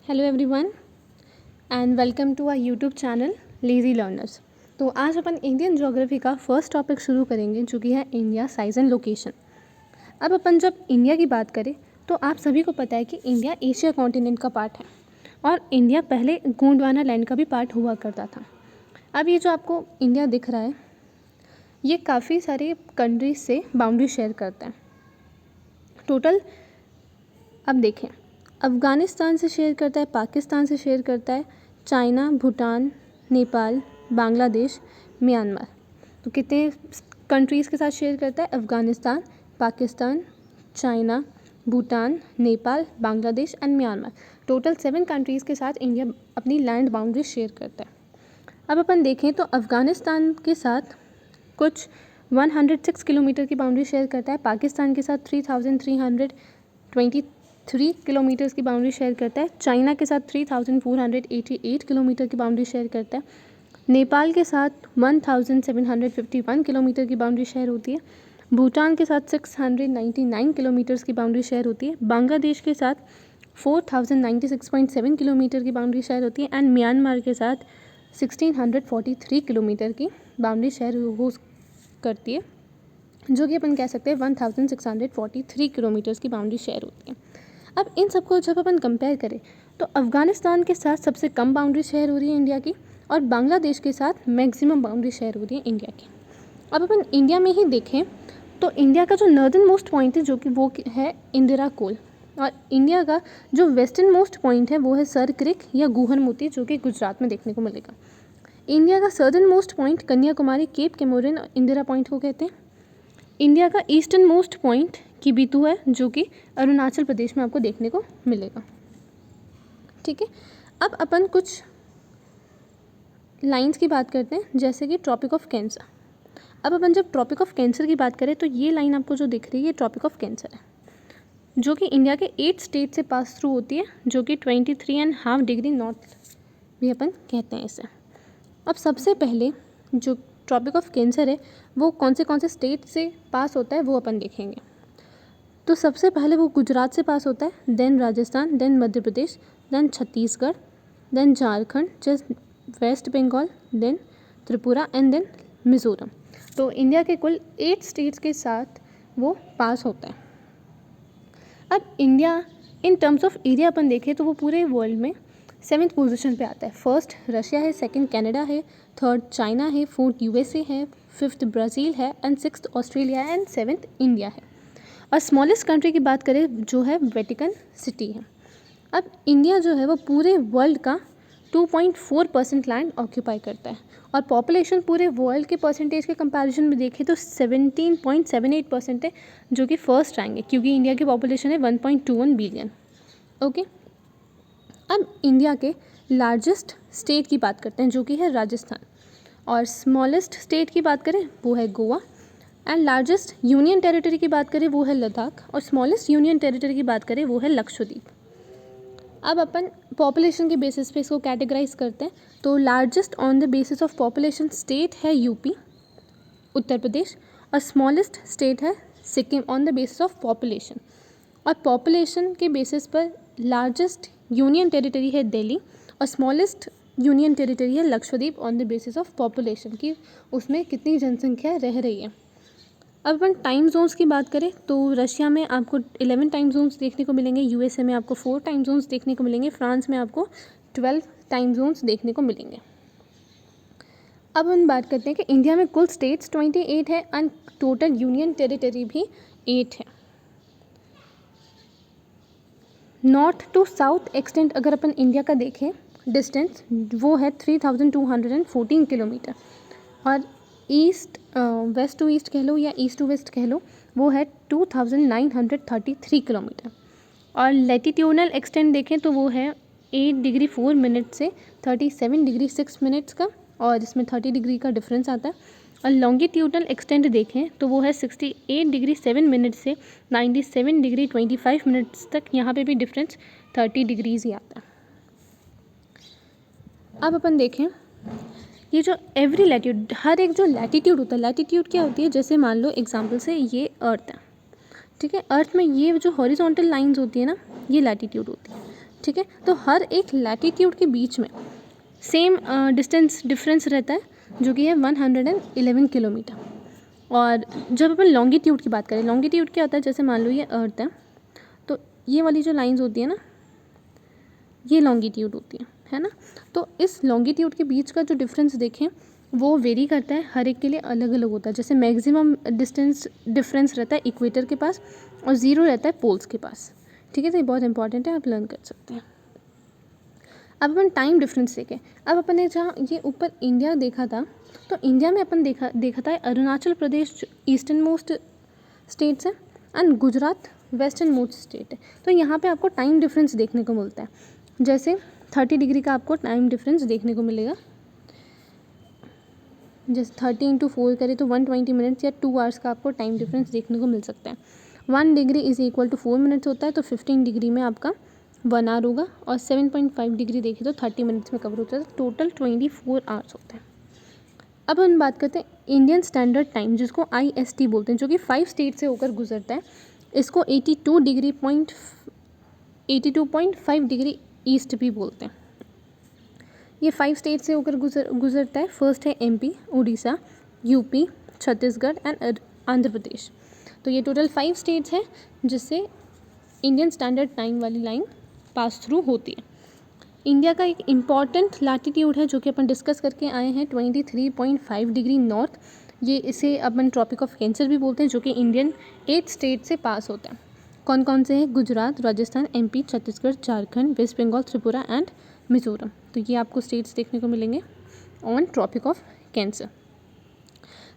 Hello everyone and welcome to our YouTube channel lazy learners. तो आज अपन Indian geography का फर्स्ट टॉपिक शुरू करेंगे जो कि है इंडिया साइज़ एंड लोकेशन। अब अपन जब इंडिया की बात करें तो आप सभी को पता है कि इंडिया एशिया कॉन्टिनेंट का पार्ट है और इंडिया पहले गोंडवाना लैंड का भी पार्ट हुआ करता था। अब ये जो आपको इंडिया दिख रहा है ये काफ़ी सारे कंट्रीज से बाउंड्री शेयर करता है। टोटल अब देखें, अफ़गानिस्तान से शेयर करता है, पाकिस्तान से शेयर करता है, चाइना, भूटान, नेपाल, बांग्लादेश, म्यांमार। तो कितने कंट्रीज़ के साथ शेयर करता है? Afghanistan, Pakistan, China, Bhutan, Nepal, Bangladesh and Myanmar. Total 7 countries के साथ इंडिया अपनी लैंड बाउंड्री शेयर करता है। अब अपन देखें तो अफ़गानिस्तान के साथ कुछ 106 किलोमीटर की बाउंड्री शेयर करता है, पाकिस्तान के साथ 3323 किलोमीटर्स की बाउंड्री शेयर करता है, चाइना के साथ 3488 किलोमीटर की बाउंड्री शेयर करता है, नेपाल के साथ 1751 किलोमीटर की बाउंड्री शेयर होती है, भूटान के साथ 699 किलोमीटर्स की बाउंड्री शेयर होती है, बांग्लादेश के साथ 4096.7 किलोमीटर की बाउंड्री शेयर होती है एंड म्यांमार के साथ 1643 किलोमीटर की बाउंड्री शेयर हो करती है, जो कि अपन कह सकते हैं 1643 किलोमीटर्स की बाउंड्री शेयर होती है। अब इन सबको जब अपन कंपेयर करें तो अफ़गानिस्तान के साथ सबसे कम बाउंड्री शेयर हो रही है इंडिया की और बांग्लादेश के साथ मैक्सिमम बाउंड्री शेयर हो रही है इंडिया की। अब अपन इंडिया में ही देखें तो इंडिया का जो नॉर्दर्न मोस्ट पॉइंट है जो कि वो है इंदिरा कोल, और इंडिया का जो वेस्टर्न मोस्ट पॉइंट है वो है सर क्रिक या गुहन मोती, जो कि गुजरात में देखने को मिलेगा। इंडिया का southernmost point Kanyakumari, Cape Comorin और इंदिरा पॉइंट को कहते हैं। इंडिया का ईस्टर्न मोस्ट पॉइंट किबितू है जो कि अरुणाचल प्रदेश में आपको देखने को मिलेगा। ठीक है, अब अपन कुछ लाइंस की बात करते हैं जैसे कि ट्रॉपिक ऑफ कैंसर। अब अपन जब ट्रॉपिक ऑफ कैंसर की बात करें तो ये लाइन आपको जो दिख रही है ये ट्रॉपिक ऑफ कैंसर है जो कि इंडिया के 8 स्टेट से पास थ्रू होती है, जो कि 23.5 डिग्री नॉर्थ भी अपन कहते हैं इसे। अब सबसे पहले जो ट्रॉपिक ऑफ कैंसर है वो कौन से स्टेट से पास होता है वो अपन देखेंगे। तो सबसे पहले वो गुजरात से पास होता है, then Rajasthan, then Madhya Pradesh, then Chhattisgarh, then Jharkhand, just West Bengal, then Tripura and then Mizoram. तो इंडिया के कुल 8 स्टेट्स के साथ वो पास होता है। अब India in terms of area अपन देखें तो वो पूरे वर्ल्ड में 7th पोजीशन पे आता है। फर्स्ट रशिया है, सेकंड कनाडा है, थर्ड चाइना है, फोर्थ यूएसए है, फिफ्थ ब्राज़ील है एंड सिक्स्थ ऑस्ट्रेलिया है एंड 7th इंडिया है। और स्मॉलेस्ट कंट्री की बात करें जो है वेटिकन सिटी है। अब इंडिया जो है वो पूरे वर्ल्ड का 2.4% लैंड ऑक्यूपाई करता है और पॉपुलेशन पूरे वर्ल्ड के परसेंटेज के कंपैरिजन में देखें तो 17.78% है, जो कि फर्स्ट आएंगे क्योंकि इंडिया की पॉपुलेशन है 1.21 बिलियन। ओके, अब इंडिया के लार्जेस्ट स्टेट की बात करते हैं जो कि है राजस्थान, और स्मॉलेस्ट स्टेट की बात करें वो है Goa, and largest union territory की बात करें वो है लद्दाख, और स्मॉलेस्ट यूनियन टेरिटरी की बात करें वो है लक्षद्वीप। अब अपन पॉपुलेशन के बेसिस पे इसको कैटेगराइज करते हैं तो largest on the basis of population state है यूपी, उत्तर प्रदेश, और स्मॉलेस्ट स्टेट है Sikkim on the basis of population. और पॉपुलेशन के बेसिस पर लार्जेस्ट यूनियन टेरिटरी है दिल्ली और स्मॉलेस्ट यूनियन टेरिटरी है Lakshadweep on the basis of population की उसमें कितनी जनसंख्या रह रही है। अब अपन टाइम जोन्स की बात करें तो रशिया में आपको 11 टाइम जोन्स देखने को मिलेंगे, यूएसए में आपको 4 टाइम जोन्स देखने को मिलेंगे, फ्रांस में आपको 12 टाइम जोन्स देखने को मिलेंगे। अब हम बात करते हैं कि इंडिया में कुल स्टेट्स 28 है एंड टोटल यूनियन टेरिटरी भी 8 है। नॉर्थ टू साउथ एक्सटेंट अगर अपन इंडिया का देखें डिस्टेंस वो है 3214 किलोमीटर, और ईस्ट वेस्ट टू ईस्ट कह लो या ईस्ट टू वेस्ट कह लो वो है 2933 किलोमीटर। और लैटिट्यूडनल एक्सटेंट देखें तो वो है 8 डिग्री 4 मिनट से 37 डिग्री 6 मिनट्स का, और इसमें 30 डिग्री का डिफरेंस आता है। और लॉन्गिट्यूडनल एक्सटेंट देखें तो वो है 68 डिग्री 7 मिनट से 97 डिग्री 25 मिनट्स तक, यहाँ पे भी डिफरेंस 30 डिग्रीज ही आता है। अब अपन देखें ये जो एवरी लैटिट्यूड, हर एक जो लैटिट्यूड होता है, लैटिट्यूड क्या होती है, जैसे मान लो एग्जांपल से ये अर्थ है, ठीक है, अर्थ में ये जो हॉरिजॉन्टल लाइंस होती है ना ये लैटिट्यूड होती है। ठीक है। तो हर एक लैटिट्यूड के बीच में सेम डिस्टेंस डिफरेंस रहता है जो कि है 111 किलोमीटर। और जब अपन लॉन्गिट्यूड की बात करें, लॉन्गिट्यूड क्या होता है, जैसे मान लो ये अर्थ है, तो ये वाली जो लाइंस होती है ना, ये लॉन्गिट्यूड होती है ना। तो इस लॉन्गिट्यूड के बीच का जो डिफरेंस देखें वो वेरी करता है, हर एक के लिए अलग अलग होता है। जैसे मैक्सिमम डिस्टेंस डिफरेंस रहता है इक्वेटर के पास और ज़ीरो रहता है पोल्स के पास, ठीक है। तो ये बहुत इंपॉर्टेंट है, आप लर्न कर सकते हैं। अब अपन टाइम डिफरेंस देखें। अब अपन ने जहाँ ये ऊपर इंडिया देखा था, तो इंडिया में अपन देखा था Arunachal Pradesh eastern most states है and Gujarat western most state है। तो यहाँ पे आपको टाइम डिफरेंस देखने को मिलता है। जैसे 30 डिग्री का आपको टाइम डिफरेंस देखने को मिलेगा। जैसे 30 × 4 करें तो 120 मिनट्स या 2 आवर्स का आपको टाइम डिफरेंस देखने को मिल सकता है। 1 degree is equal to 4 minutes होता है, तो 15 डिग्री में आपका 1 आवर होगा। और 7.5 डिग्री देखें तो 30 मिनट्स में कवर होता है, टोटल 24 आवर्स होते हैं। अब हम बात करते हैं इंडियन स्टैंडर्ड टाइम, जिसको IST बोलते हैं, जो कि 5 स्टेट से होकर गुजरता है। इसको 82.5 डिग्री ईस्ट भी बोलते हैं। ये 5 स्टेट से होकर गुजरता है। फर्स्ट है MP, Orissa, UP, Chhattisgarh and Andhra Pradesh. तो ये टोटल 5 स्टेट्स हैं जिससे इंडियन स्टैंडर्ड टाइम वाली लाइन पास थ्रू होती है। इंडिया का एक इम्पॉर्टेंट लैटिट्यूड है जो कि अपन डिस्कस करके आए हैं 23.5 डिग्री नॉर्थ। ये इसे अपन ट्रॉपिक ऑफ कैंसर भी बोलते हैं, जो कि इंडियन 8 स्टेट से पास होता है। कौन कौन से हैं? Gujarat, Rajasthan, MP, Chhattisgarh, Jharkhand, west Bengal, Tripura and Mizoram. तो ये आपको स्टेट्स देखने को मिलेंगे on tropic of cancer.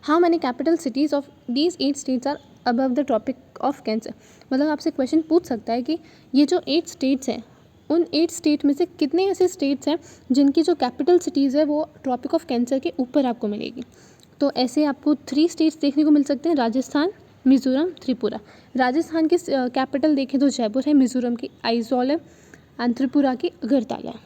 How many capital cities of these 8 states are above the tropic of cancer. मतलब आपसे क्वेश्चन पूछ सकता है कि ये जो 8 स्टेट्स हैं, उन 8 स्टेट में से कितने ऐसे स्टेट्स हैं जिनकी जो कैपिटल सिटीज़ है वो ट्रॉपिक ऑफ कैंसर के ऊपर आपको मिलेगी। तो ऐसे आपको 3 स्टेट्स देखने को मिल सकते हैं, राजस्थान, मिज़ोरम, त्रिपुरा। राजस्थान की कैपिटल देखें तो जयपुर है, मिज़ोरम की आइजॉल है एंड त्रिपुरा की अगरतला है,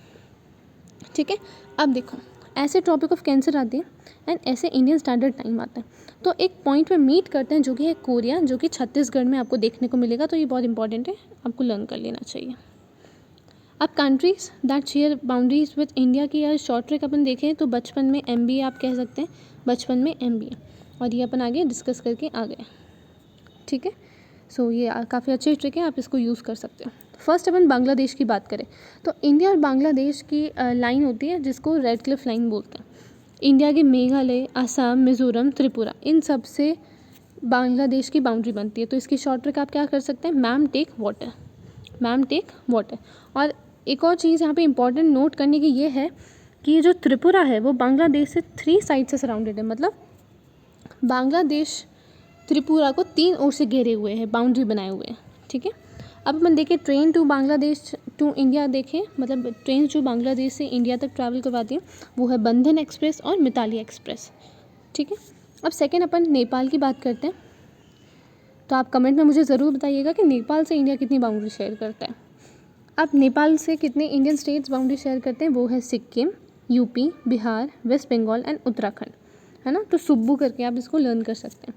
ठीक है। अब देखो, ऐसे ट्रॉपिक ऑफ कैंसर आते हैं एंड ऐसे इंडियन स्टैंडर्ड टाइम आता है। तो एक पॉइंट पे मीट करते हैं जो कि है कोरिया, जो कि छत्तीसगढ़ में आपको देखने को मिलेगा। तो ये बहुत इंपॉर्टेंट है, आपको लर्न कर लेना चाहिए। अब countries that share boundaries with India की यार शॉर्ट ट्रिक अपन देखें तो बचपन में MBA आप कह सकते हैं, बचपन में MBA, और ये अपन आगे डिस्कस करके आ गए, ठीक है। सो ये काफ़ी अच्छी ट्रिक है, आप इसको यूज़ कर सकते हो। फर्स्ट अपन बांग्लादेश की बात करें तो इंडिया और बांग्लादेश की लाइन होती है जिसको रेड क्लिफ लाइन बोलते हैं। इंडिया के मेघालय, आसाम, मिज़ोरम, त्रिपुरा, इन सब से बांग्लादेश की बाउंड्री बनती है। तो इसकी शॉर्ट ट्रिक आप क्या कर सकते हैं? Ma'am take water, ma'am take water. और एक और चीज़ यहाँ पे इंपॉर्टेंट नोट करने की ये है कि ये जो त्रिपुरा है वो बांग्लादेश से 3 साइड से सराउंडेड है। मतलब बांग्लादेश त्रिपुरा को 3 ओर से घेरे हुए हैं, बाउंड्री बनाए हुए हैं, ठीक है। अब अपन देखें train to Bangladesh to India देखें, मतलब ट्रेन जो बांग्लादेश से इंडिया तक ट्रैवल करवाती हैं वो है बंधन एक्सप्रेस और मिताली एक्सप्रेस, ठीक है। अब सेकेंड अपन नेपाल की बात करते हैं। तो आप कमेंट में मुझे ज़रूर बताइएगा कि नेपाल से इंडिया कितनी बाउंड्री शेयर करता है। अब नेपाल से कितने इंडियन स्टेट्स बाउंड्री शेयर करते हैं? वो है Sikkim, UP, Bihar, west Bengal and Uttarakhand, है ना। तो सुब्बू करके आप इसको लर्न कर सकते हैं।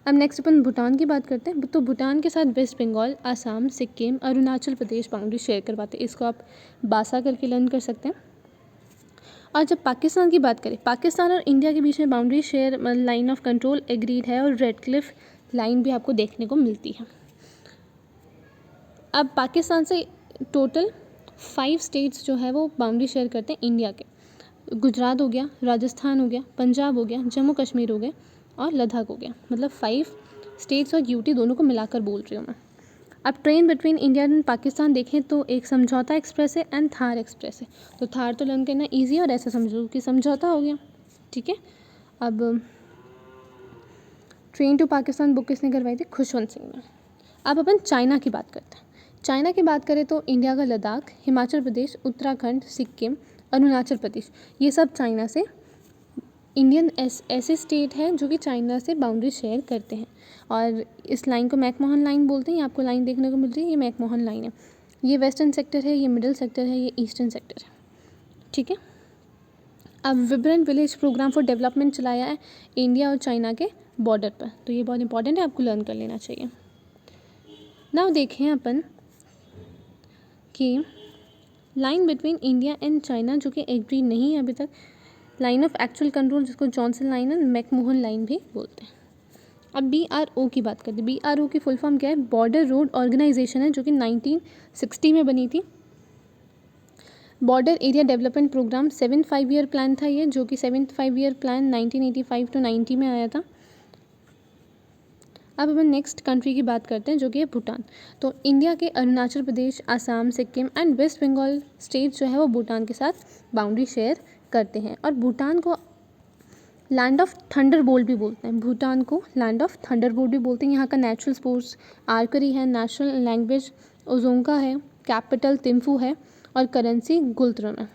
अब नेक्स्ट अपन भूटान की बात करते हैं। तो भूटान के साथ waste Bengal, Assam, Sikkim, Arunachal Pradesh boundary share करवाते हैं। इसको आप बासा करके लर्न कर सकते हैं। और जब पाकिस्तान की बात करें, पाकिस्तान और इंडिया के बीच में boundary share line of control agreed है और रेड क्लिफ लाइन भी आपको देखने को मिलती है। अब पाकिस्तान से टोटल 5 स्टेट्स जो है वो बाउंड्री शेयर करते हैं इंडिया के। गुजरात हो गया, राजस्थान हो गया, पंजाब हो गया, जम्मू कश्मीर हो गया और लद्दाख हो गया। मतलब 5 स्टेट्स और UT दोनों को मिलाकर बोल रही हूँ मैं। अब train between India and Pakistan देखें तो एक समझौता एक्सप्रेस है एंड थार एक्सप्रेस है। तो थार तो लर्न करना ईजी और ऐसा समझो कि समझौता हो गया, ठीक है। अब ट्रेन टू पाकिस्तान बुक किसने करवाई थी? खुशवंत सिंह ने। अब अपन चाइना की बात करते हैं। चाइना की बात करें तो इंडिया का लद्दाख, हिमाचल प्रदेश, उत्तराखंड, सिक्किम, अरुणाचल प्रदेश, ये सब चाइना से इंडियन ऐसे स्टेट हैं जो कि चाइना से बाउंड्री शेयर करते हैं। और इस लाइन को मैकमोहन लाइन बोलते हैं। ये आपको लाइन देखने को मिल रही है, ये मैकमोहन लाइन है। ये वेस्टर्न सेक्टर है, ये मिडिल सेक्टर है, ये ईस्टर्न सेक्टर है, ठीक है। अब vibrant village programme for development चलाया है इंडिया और चाइना के बॉर्डर पर। तो ये बहुत इंपॉर्टेंट है, आपको लर्न कर लेना चाहिए। नाउ देखें अपन कि line between India and China जो कि एग्री नहीं है अभी तक, लाइन ऑफ एक्चुअल कंट्रोल जिसको Johnson line and McMahon line भी बोलते हैं। अब BRO की बात करते हैं। BRO की फुल फॉर्म क्या है? बॉर्डर रोड ऑर्गेनाइजेशन है, जो कि 1960 में बनी थी। Border area development programme 7 5-year plan था ये, जो कि 7 5-year प्लान 1985 to 90 में आया था। अब अपन नेक्स्ट कंट्री की बात करते हैं जो कि है भूटान। तो इंडिया के Arunachal Pradesh, Assam, Sikkim and West Bengal state जो है वो भूटान के साथ बाउंड्री शेयर करते हैं। और भूटान को लैंड ऑफ थंडरबोल्ट भी बोलते हैं। भूटान को लैंड ऑफ थंडरबोल्ट भी बोलते हैं। यहाँ का नेचुरल स्पोर्ट्स आर्चरी है, नेशनल लैंग्वेज ओजोंका है, कैपिटल थिम्फू है और करेंसी गुल्ट्रम है।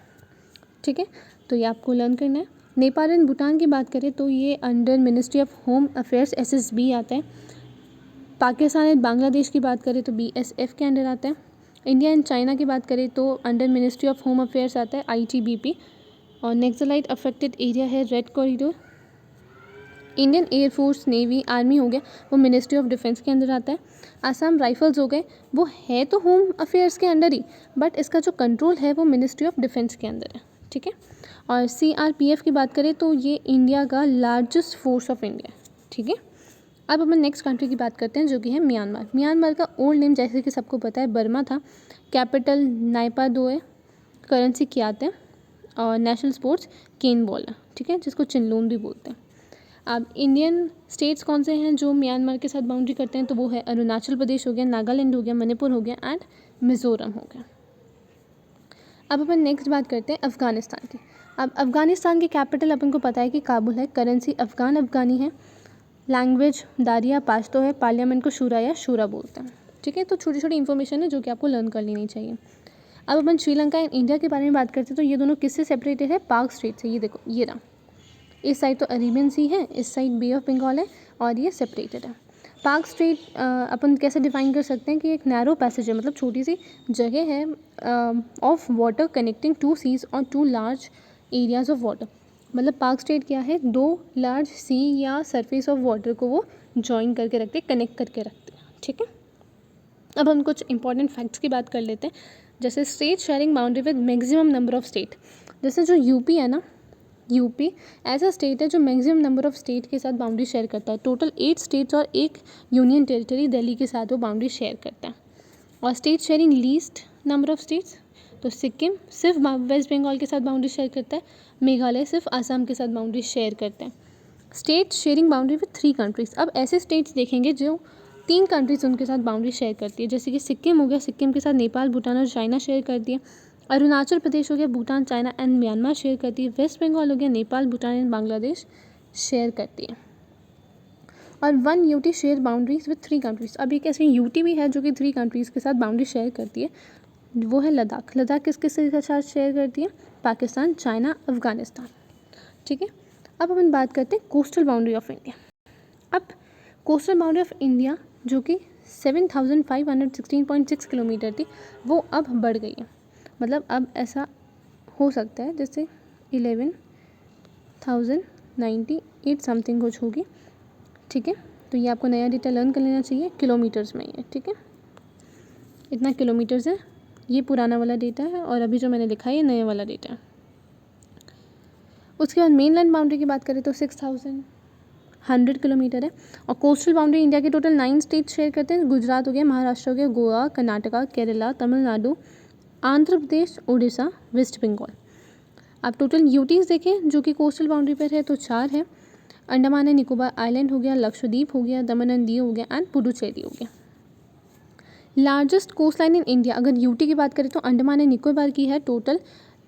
ठीक है, तो ये आपको लर्न करना है। नेपाल एंड भूटान की बात करें तो ये under ministry of home affairs SSB आता है। पाकिस्तान एंड बांग्लादेश की बात करें तो BSF के अंडर आता है। इंडिया एंड चाइना की बात करें तो under ministry of home affairs आता है ITBP। और नक्सलाइट अफेक्टेड एरिया है red corridor. Indian air force, navy, army हो गया वो मिनिस्ट्री ऑफ डिफेंस के अंदर आता है। आसाम राइफल्स हो गए, वो है तो होम अफेयर्स के अंडर ही, बट इसका जो कंट्रोल है वो मिनिस्ट्री ऑफ डिफेंस के अंदर है। ठीक है, और CRPF की बात करें तो ये इंडिया का लार्जेस्ट फोर्स ऑफ इंडिया। ठीक है, अब अपन नेक्स्ट कंट्री की बात करते हैं जो कि है म्यांमार। म्यांमार का ओल्ड नेम जैसे कि सबको पता है बर्मा था। कैपिटल नाइपादो है, करेंसी क्यात है और नेशनल स्पोर्ट्स केन बॉल है। ठीक है, जिसको चिनलून भी बोलते हैं। अब इंडियन स्टेट्स कौन से हैं जो म्यांमार के साथ बाउंड्री करते हैं? तो वो है अरुणाचल प्रदेश हो गया, नागालैंड हो गया, मणिपुर हो गया एंड मिजोरम हो गया। अब अपन नेक्स्ट बात करते हैं अफ़गानिस्तान की। अब अफ़गानिस्तान की कैपिटल अपन को पता है कि काबुल है। करेंसी अफ़गानी है। लैंग्वेज दारिया पाश्तो है। पार्लियामेंट को शूरा या शूरा बोलते हैं। ठीक है, तो छोटी छोटी इन्फॉर्मेशन है जो कि आपको लर्न कर लेनी चाहिए। अब अपन श्रीलंका एंड इंडिया के बारे में बात करते हैं तो ये दोनों किससे सेपरेटेड है? पाक स्ट्रेट से। ये देखो, ये रहा, इस साइड तो अरेबियन सी है, इस साइड बे ऑफ बंगाल है और ये सेपरेटेड है। पाक स्ट्रेट अपन कैसे डिफाइन कर सकते हैं कि एक नैरो पैसेज है, मतलब छोटी सी जगह है ऑफ वाटर कनेक्टिंग 2 सीज और 2 लार्ज एरियाज ऑफ वाटर। मतलब पाक स्ट्रेट क्या है? 2 लार्ज सी या सरफेस ऑफ वाटर को वो जॉइन करके रखते हैं, कनेक्ट करके रखते हैं। ठीक है, अब हम कुछ इंपॉर्टेंट फैक्ट्स की बात कर लेते हैं, जैसे state sharing boundary with maximum number of state. जैसे जो यूपी है ना, यूपी ऐसा स्टेट है जो मैक्सिमम नंबर ऑफ स्टेट के साथ बाउंड्री शेयर करता है। टोटल 8 स्टेट्स और एक यूनियन टेरिटरी दिल्ली के साथ वो बाउंड्री शेयर करता है। और state sharing least number of states, तो सिक्किम सिर्फ वेस्ट बंगाल के साथ बाउंड्री शेयर करता है। मेघालय सिर्फ आसाम के साथ बाउंड्री शेयर करते हैं। State sharing boundary with 3 countries. अब ऐसे स्टेट्स देखेंगे जो 3 कंट्रीज़ उनके साथ बाउंड्री शेयर करती है, जैसे कि सिक्किम हो गया, सिक्किम के साथ नेपाल, भूटान और चाइना शेयर करती है। अरुणाचल प्रदेश हो गया, Bhutan, China and Myanmar share करती है। वेस्ट बंगाल हो गया, नेपाल, भूटान एंड बांग्लादेश शेयर करती है। और 1 UT share boundaries with 3 countries. अब एक ऐसी UT भी है जो कि 3 कंट्रीज़ के साथ बाउंड्री शेयर करती है, वो है लद्दाख। लद्दाख किस किस के साथ शेयर करती है? पाकिस्तान, चाइना, अफगानिस्तान। ठीक है, अब अपन बात करते हैं कोस्टल बाउंड्री ऑफ इंडिया। अब कोस्टल बाउंड्री ऑफ इंडिया जो कि 7516.6 किलोमीटर थी, वो अब बढ़ गई है। मतलब अब ऐसा हो सकता है जैसे 11,098 समथिंग कुछ होगी। ठीक है, तो ये आपको नया डेटा लर्न कर लेना चाहिए, किलोमीटर्स में ही है। ठीक है, इतना किलोमीटर्स है, ये पुराना वाला डेटा है और अभी जो मैंने लिखा है ये नया वाला डेटा है। उसके बाद मेन लैंड बाउंड्री की बात करें तो 6100 किलोमीटर है। और कोस्टल बाउंड्री इंडिया के टोटल 9 स्टेट शेयर करते हैं। गुजरात हो गया, महाराष्ट्र हो गया, गोवा, कर्नाटका, केरला, तमिलनाडु, आंध्र प्रदेश, उड़ीसा, वेस्ट बंगाल। आप टोटल यूटीज़ देखें जो कि कोस्टल बाउंड्री पर है तो 4 है। अंडमान एंड निकोबार आइलैंड हो गया, लक्षद्वीप हो गया, दमन एंड दीव हो गया एंड पुडुचेरी हो गया। Largest coast line in India, अगर यूटी की बात करें तो अंडमान एंड निकोबार की है, टोटल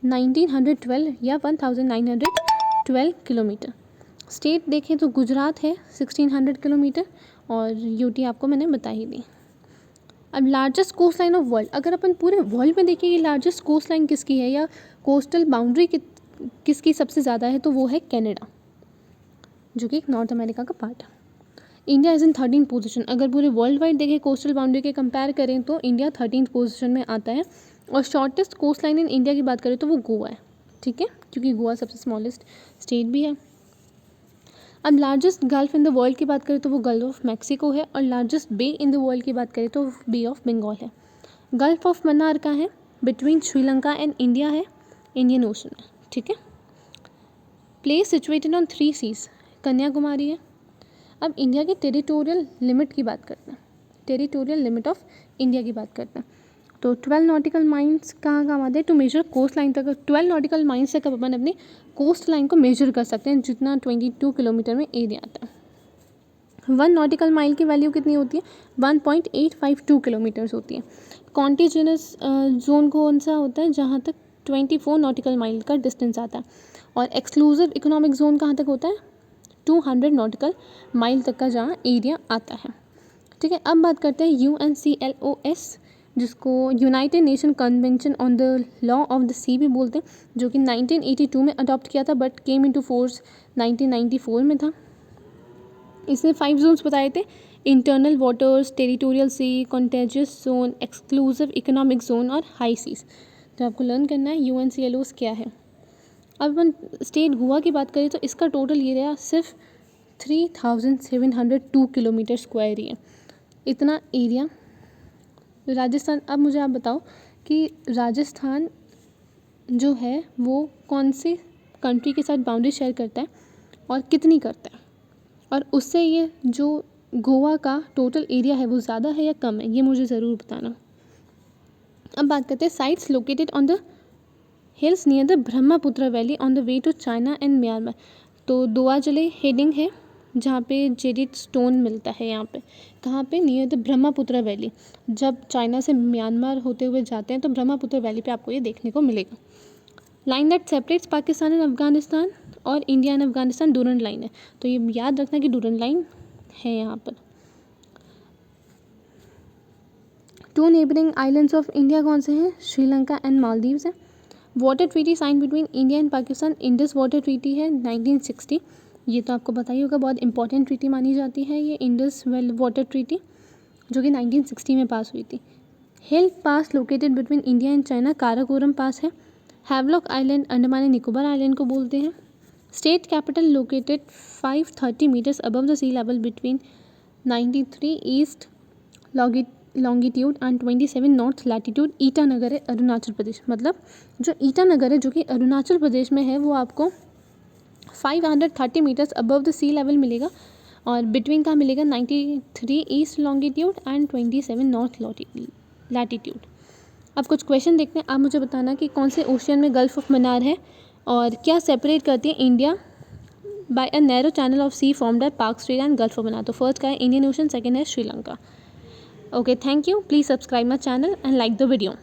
1912 या 1912 किलोमीटर। स्टेट देखें तो गुजरात है 1600 किलोमीटर और यूटी आपको मैंने बता ही दी। अब largest coast line of world, अगर अपन पूरे वर्ल्ड में देखें कि लार्जेस्ट कोस्ट लाइन किसकी है या कोस्टल बाउंड्री किसकी सबसे ज़्यादा है, तो वो है कनाडा, जो कि एक नॉर्थ अमेरिका का पार्ट है। India is in 13th position. अगर पूरे वर्ल्ड वाइड देखें कोस्टल बाउंड्री के कंपेयर करें तो इंडिया 13th पोजीशन में आता है। और shortest coast line in India की बात करें तो वो गोवा है। ठीक है, क्योंकि गोवा सबसे स्मॉलेस्ट स्टेट भी है। अब largest gulf in the world की बात करें तो वो गल्फ ऑफ मैक्सिको है। और largest bay in the world की बात करें तो बे ऑफ बंगाल है। गल्फ ऑफ मन्नार कहाँ है? बिटवीन श्रीलंका एंड इंडिया है इंडियन ओशन है, ठीक है। Place situated on 3 seas, Kanyakumari है। अब इंडिया की टेरिटोरियल लिमिट की बात करते हैं, टेरिटोरियल लिमिट ऑफ इंडिया की बात करते हैं। तो 12 नॉटिकल माइल्स कहाँ काम आते हैं, टू मेजर कोस्ट लाइन तक। 12 नॉटिकल माइल्स तक अपन अपनी कोस्ट लाइन को मेजर कर सकते हैं, जितना 22 किलोमीटर में एरिया आता है। 1 नॉटिकल माइल की वैल्यू कितनी होती है, 1.852 किलोमीटर्स होती है। कॉन्टिजिनस जोन कौन सा होता है, जहाँ तक 24 नॉटिकल माइल का डिस्टेंस आता है। और एक्सक्लूसिव इकोनॉमिक जोन कहाँ तक होता है, 200 नॉटिकल माइल तक का जहाँ एरिया आता है, ठीक है। अब बात करते हैं UNCLOS, जिसको United Nation Convention on the Law of the Sea भी बोलते हैं, जो कि 1982 में अडॉप्ट किया था, बट केम इनटू फोर्स 1994 में था। इसने 5 जोन्स बताए थे, इंटरनल वाटर्स, टेरिटोरियल सी, contagious zone, exclusive economic zone और हाई सीज। तो आपको लर्न करना है UNCLOS क्या है। अब अपन स्टेट गोवा की बात करें तो इसका टोटल एरिया सिर्फ 3702 किलोमीटर स्क्वायर ही है, इतना एरिया। राजस्थान, अब मुझे आप बताओ कि राजस्थान जो है वो कौन से कंट्री के साथ बाउंड्री शेयर करता है और कितनी करता है, और उससे ये जो गोवा का टोटल एरिया है वो ज़्यादा है या कम है, ये मुझे ज़रूर बताना। अब बात करते हैं sites located on the hills near the Brahmaputra valley on the way to China and Myanmar. तो दोआजले हेडिंग है जहाँ पे जेडिट स्टोन मिलता है, यहाँ पे कहाँ पे, नियर द ब्रह्मपुत्र वैली। जब चाइना से म्यांमार होते हुए जाते हैं तो ब्रह्मपुत्र वैली पे आपको ये देखने को मिलेगा। Line that separates Pakistan and Afghanistan और India and Afghanistan Durand Line है, तो ये याद रखना कि डूरंड लाइन है यहाँ पर। 2 नेबरिंग आइलैंड्स ऑफ इंडिया कौन से हैं, श्रीलंका एंड मालदीव्स है। Water treaty sign between India and Pakistan, Indus water treaty है 1960, ये तो आपको पता ही होगा, बहुत इंपॉर्टेंट ट्रीटी मानी जाती है ये इंडस वेल वाटर ट्रीटी, जो कि 1960 में पास हुई थी। Hill pass located between India and China, Karakoram pass है। Havelock island Andaman and Nicobar island को बोलते हैं। State capital located 530 metres above the sea level between 93 east longitude and 27 north latitude. Itanagar है अरुणाचल प्रदेश, मतलब जो ईटानगर है जो कि अरुणाचल प्रदेश में है वो आपको 530 metres above the sea level मिलेगा, और बिटवीन का मिलेगा 93 east longitude and 27 north latitude. अब कुछ क्वेश्चन देखते हैं, आप मुझे बताना कि कौन से ओशियन में गल्फ ऑफ मन्नार है और क्या सेपरेट करती है India by a narrow channel of sea formed at Palk strait and gulf of Mannar. तो फर्स्ट का है इंडियन ओशन, सेकंड है Sri Lanka. Okay, thank you. Please subscribe my channel and like the video.